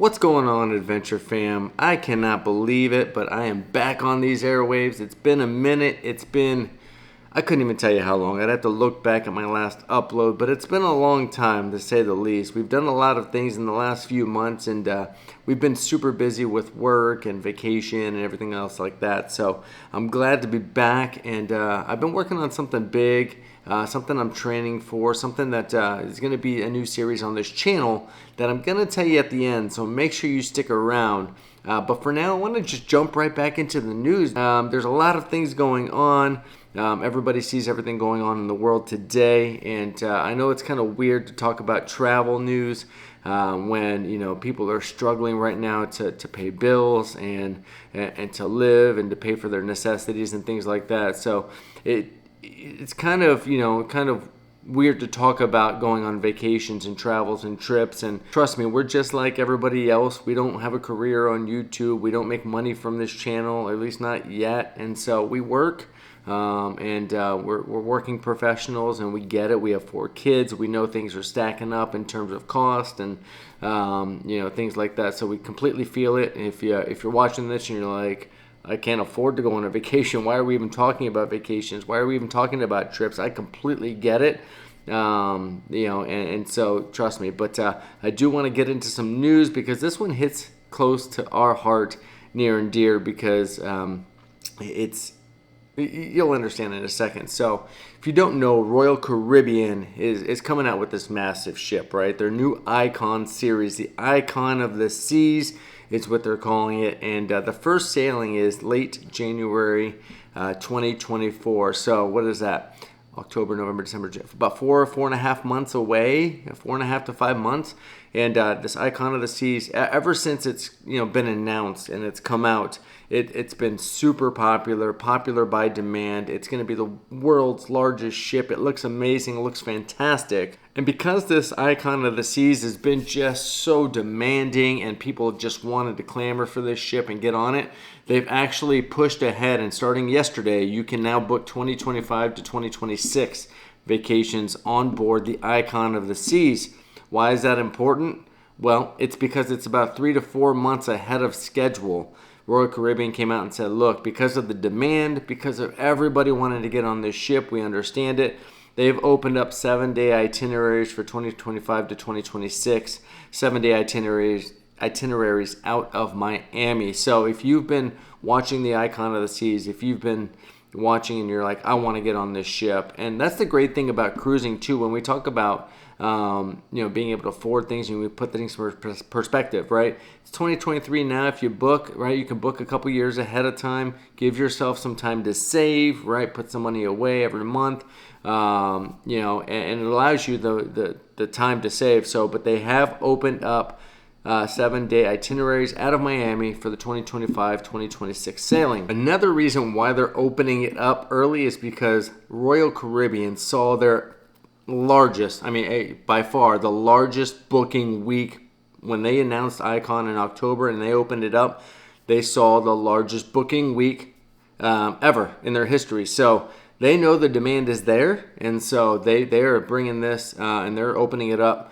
What's going on, Adventure Fam? I cannot believe it, but I am back on these airwaves. It's been a minute. I couldn't even tell you how long. I'd have to look back at my last upload, but it's been a long time to say the least. We've done a lot of things in the last few months, and we've been super busy with work and vacation and everything else like that. So I'm glad to be back, and I've been working on something big. Something I'm training for, something that is going to be a new series on this channel that I'm going to tell you at the end, so make sure you stick around. But for now, I want to just jump right back into the news. There's a lot of things going on. Everybody sees everything going on in the world today, and I know it's kind of weird to talk about travel news when people are struggling right now to pay bills and to live and to pay for their necessities and things like that. So it's kind of weird to talk about going on vacations and travels and trips. And trust me, we're just like everybody else. We don't have a career on YouTube. We don't make money from this channel, at least not yet. And so we work, and we're working professionals, and we get it. We have 4 kids. We know things are stacking up in terms of cost and things like that. So we completely feel it. If you're watching this and you're like, I can't afford to go on a vacation. Why are we even talking about vacations? Why are we even talking about trips? I completely get it. And so trust me. But I do want to get into some news because this one hits close to our heart, near and dear, because you'll understand in a second. So if you don't know, Royal Caribbean is coming out with this massive ship, right? Their new Icon series, the Icon of the Seas. It's what they're calling it, and the first sailing is late January 2024. So what is that? October, November, December, about 4.5 months away, 4.5 to 5 months. And this Icon of the Seas, ever since it's been announced and it's come out, it's been super popular by demand. It's going to be the world's largest ship. It looks amazing. It looks fantastic. And because this Icon of the Seas has been just so demanding and people just wanted to clamor for this ship and get on it, they've actually pushed ahead. And starting yesterday, you can now book 2025 to 2026 vacations on board the Icon of the Seas. Why is that important? Well, it's because it's about 3 to 4 months ahead of schedule. Royal Caribbean came out and said, look, because of the demand, because of everybody wanting to get on this ship, we understand it. They've opened up 7-day itineraries for 2025 to 2026, 7-day itineraries out of Miami. So if you've been watching the Icon of the Seas, if you've been watching and you're like, I want to get on this ship. And that's the great thing about cruising too. When we talk about being able to afford things and we put things in perspective, right? It's 2023 now. If you book, right, you can book a couple years ahead of time. Give yourself some time to save, right? Put some money away every month, and it allows you the time to save. So, but they have opened up 7-day itineraries out of Miami for the 2025-2026 sailing. Another reason why they're opening it up early is because Royal Caribbean saw their largest, by far the largest booking week when they announced Icon in October and they opened it up. They saw the largest booking week ever in their history. So they know the demand is there, and so they are bringing this and they're opening it up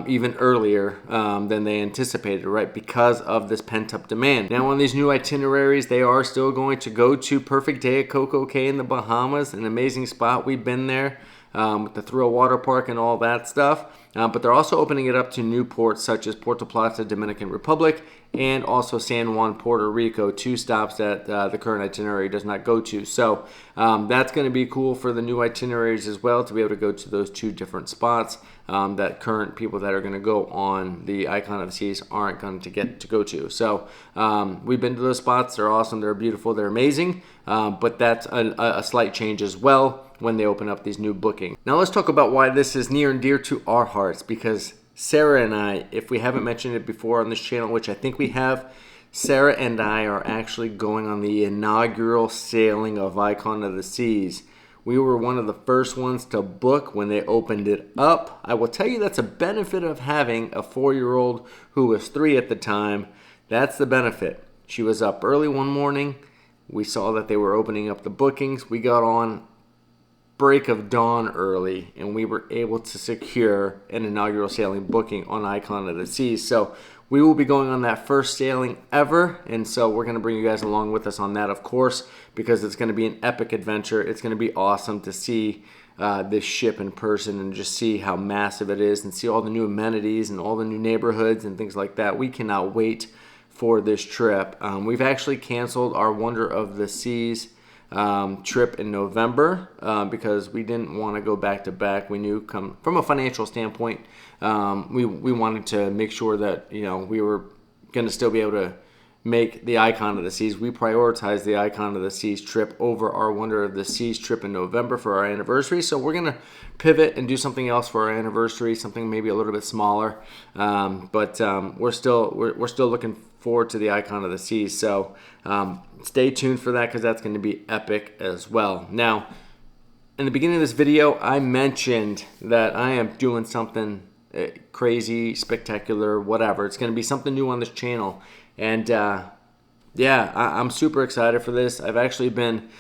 even earlier than they anticipated, right? Because of this pent-up demand. Now, on these new itineraries, they are still going to go to Perfect Day at Coco Cay in the Bahamas, an amazing spot. We've been there with the Thrill Water Park and all that stuff. But they're also opening it up to new ports such as Puerto Plata, Dominican Republic, and also San Juan, Puerto Rico, 2 stops that the current itinerary does not go to. So that's going to be cool for the new itineraries as well, to be able to go to those 2 different spots that current people that are going to go on the Icon of the Seas aren't going to get to go to. So we've been to those spots. They're awesome. They're beautiful. They're amazing. But that's a slight change as well when they open up these new bookings. Now let's talk about why this is near and dear to our hearts, because Sarah and I, if we haven't mentioned it before on this channel, which I think we have, Sarah and I are actually going on the inaugural sailing of Icon of the Seas. We were one of the first ones to book when they opened it up. I will tell you that's a benefit of having a 4-year-old who was 3 at the time. That's the benefit. She was up early one morning. We saw that they were opening up the bookings. We got on break of dawn early, and we were able to secure an inaugural sailing booking on Icon of the Seas. So we will be going on that first sailing ever, and so we're going to bring you guys along with us on that, of course, because it's going to be an epic adventure. It's going to be awesome to see this ship in person and just see how massive it is and see all the new amenities and all the new neighborhoods and things like that. We cannot wait for this trip. We've actually canceled our Wonder of the Seas trip in November because we didn't want to go back to back. We knew from a financial standpoint, we wanted to make sure that we were going to still be able to make the Icon of the Seas. We prioritized the Icon of the Seas trip over our Wonder of the Seas trip in November for our anniversary. So we're going to pivot and do something else for our anniversary, something maybe a little bit smaller. But we're still looking forward to the Icon of the Seas. So stay tuned for that because that's going to be epic as well. Now, in the beginning of this video, I mentioned that I am doing something crazy, spectacular, whatever. It's going to be something new on this channel. And I'm super excited for this. I've actually been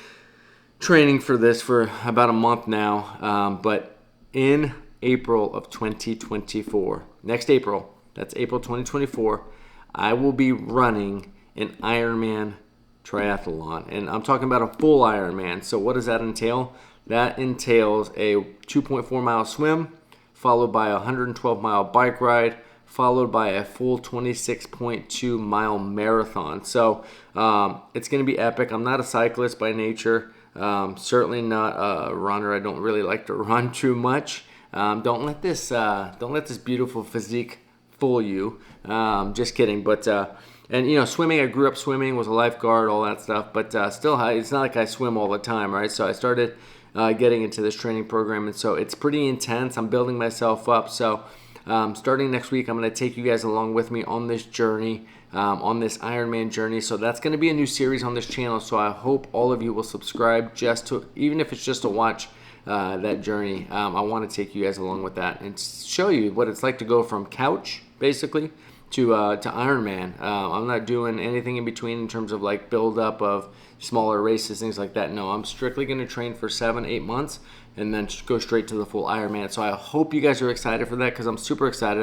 training for this for about a month now. But in April of 2024, next April, that's April 2024, I will be running an Ironman triathlon. And I'm talking about a full Ironman. So what does that entail? That entails a 2.4 mile swim, followed by a 112 mile bike ride, followed by a full 26.2 mile marathon. So it's going to be epic. I'm not a cyclist by nature, certainly not a runner. I don't really like to run too much. Don't let this beautiful physique fool you. Just kidding. But and swimming, I grew up swimming, was a lifeguard, all that stuff. But still, it's not like I swim all the time, right? So I started getting into this training program, and so it's pretty intense. I'm building myself up. So starting next week, I'm going to take you guys along with me on this journey, on this Ironman journey. So that's going to be a new series on this channel. So I hope all of you will subscribe, even if it's just to watch that journey. I want to take you guys along with that and show you what it's like to go from couch, basically, to Ironman. I'm not doing anything in between in terms of like build up of smaller races, things like that. No, I'm strictly going to train for 7-8 months and then go straight to the full Ironman. So I hope you guys are excited for that because I'm super excited.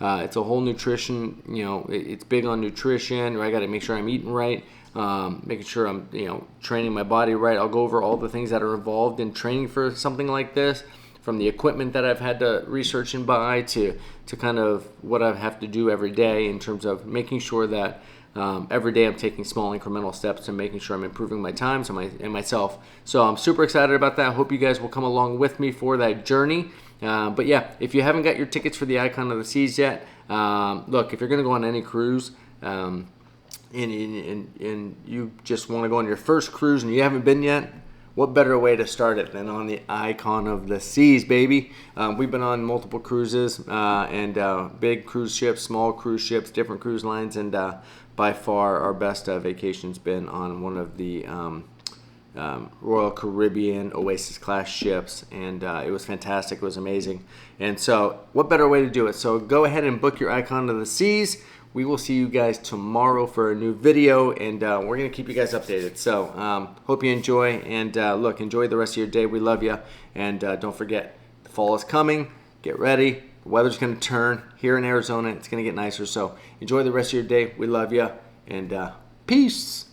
It's a whole nutrition, it's big on nutrition. I got to make sure I'm eating right, making sure I'm, training my body right. I'll go over all the things that are involved in training for something like this, from the equipment that I've had to research and buy to kind of what I have to do every day in terms of making sure that every day I'm taking small incremental steps and making sure I'm improving my times and myself. So I'm super excited about that. I hope you guys will come along with me for that journey. But yeah, if you haven't got your tickets for the Icon of the Seas yet, look, if you're going to go on any cruise and you just want to go on your first cruise and you haven't been yet, what better way to start it than on the Icon of the Seas, baby? We've been on multiple cruises and big cruise ships, small cruise ships, different cruise lines, and by far our best vacation's been on one of the Royal Caribbean Oasis class ships, and it was fantastic. It was amazing. And so what better way to do it? So go ahead and book your Icon of the Seas. We will see you guys tomorrow for a new video, and we're going to keep you guys updated. So hope you enjoy, and look, enjoy the rest of your day. We love you, and don't forget, the fall is coming. Get ready. The weather's going to turn. Here in Arizona, it's going to get nicer. So enjoy the rest of your day. We love you, and peace.